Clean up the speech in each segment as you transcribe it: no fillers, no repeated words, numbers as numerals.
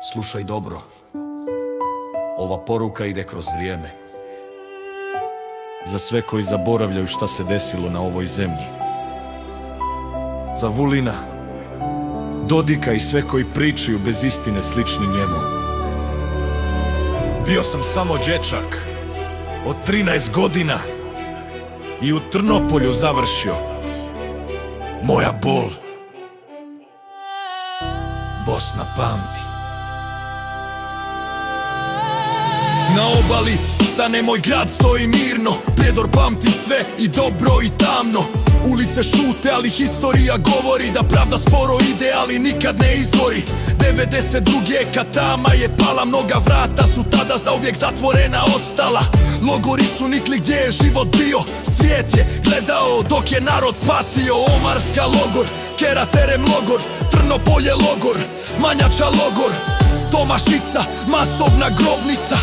Slušaj dobro. Ova poruka ide kroz vrijeme. Za sve koji zaboravljaju šta se desilo na ovoj zemlji. Za Vulina, Dodika i sve koji pričaju bez istine slični njemu. Bio sam samo dječak od 13 godina i u Trnopolju završio. Moja bol Bosna pamti. Na obali Sane moj grad stoji mirno. Prijedor pamti sve i dobro i tamno. Ulice šute, ali historija govori da pravda sporo ide, ali nikad ne izgori. 92. katama je pala, mnoga vrata su tada zauvijek zatvorena ostala. Logori su nikli gdje je život bio. Svijet je gledao dok je narod patio. Omarska logor, Keraterem logor, Trnopolje logor, Manjača logor, Tomašica, masovna grobnica.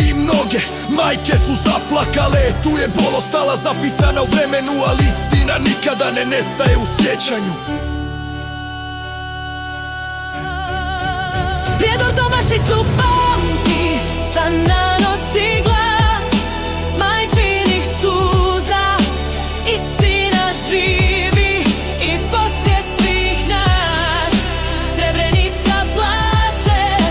I mnoge majke su zaplakale. Tu je bol ostala zapisana u vremenu, ali istina nikada ne nestaje u sjećanju. Prijedor Tomašicu pamti, san nanosi glas majčinih suza. Istina živi i poslije svih nas. Srebrenica plače,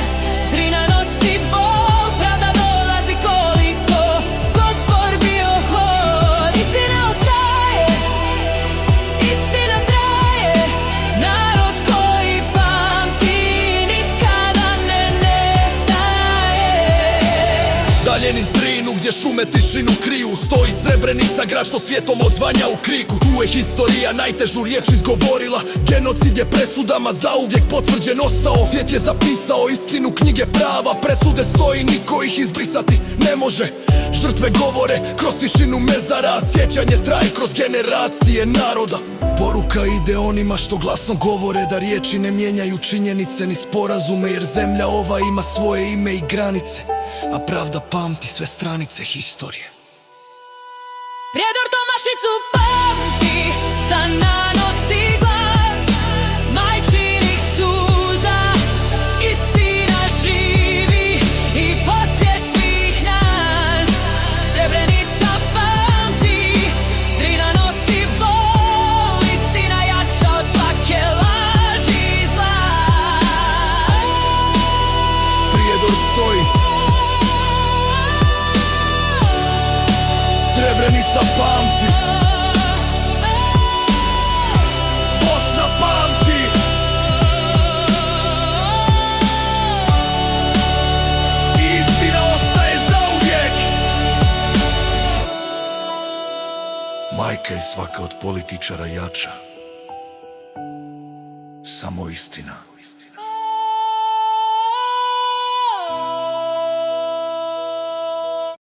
Drina nosi bol. Pravda dolazi koliko god spor bio hod. Istina ostaje, istina traje. Narod koji pamti nikada ne nestaje. Dalje niz Drinu gdje šume tišinu kriju, stoji Srebrenica, grad što svijetom odzvanja u kriku. Tu je historija najtežu riječ izgovorila. Genocid je presudama zauvijek potvrđen ostao. Svijet je zapisao istinu, knjige prava. Presude stoji, niko ih izbrisati ne može. Žrtve govore kroz tišinu mezara. Sjećanje traje kroz generacije naroda. Poruka ide onima što glasno govore da riječi ne mijenjaju činjenice ni sporazume, jer zemlja ova ima svoje ime i granice, a pravda pamti sve stranice historije. Prijedor Tomašicu pamti, san nanosi glas majčinih suza. Istina živi i poslije svih nas. Srebrenica pamti, Drina nosi bol. Istina jača od svake laži i zla. Prijedor stoji, Srebrenica pamti, Bosna pamti. Istina ostaje zauvijek. Majka je svaka od političara jača. Samo istina.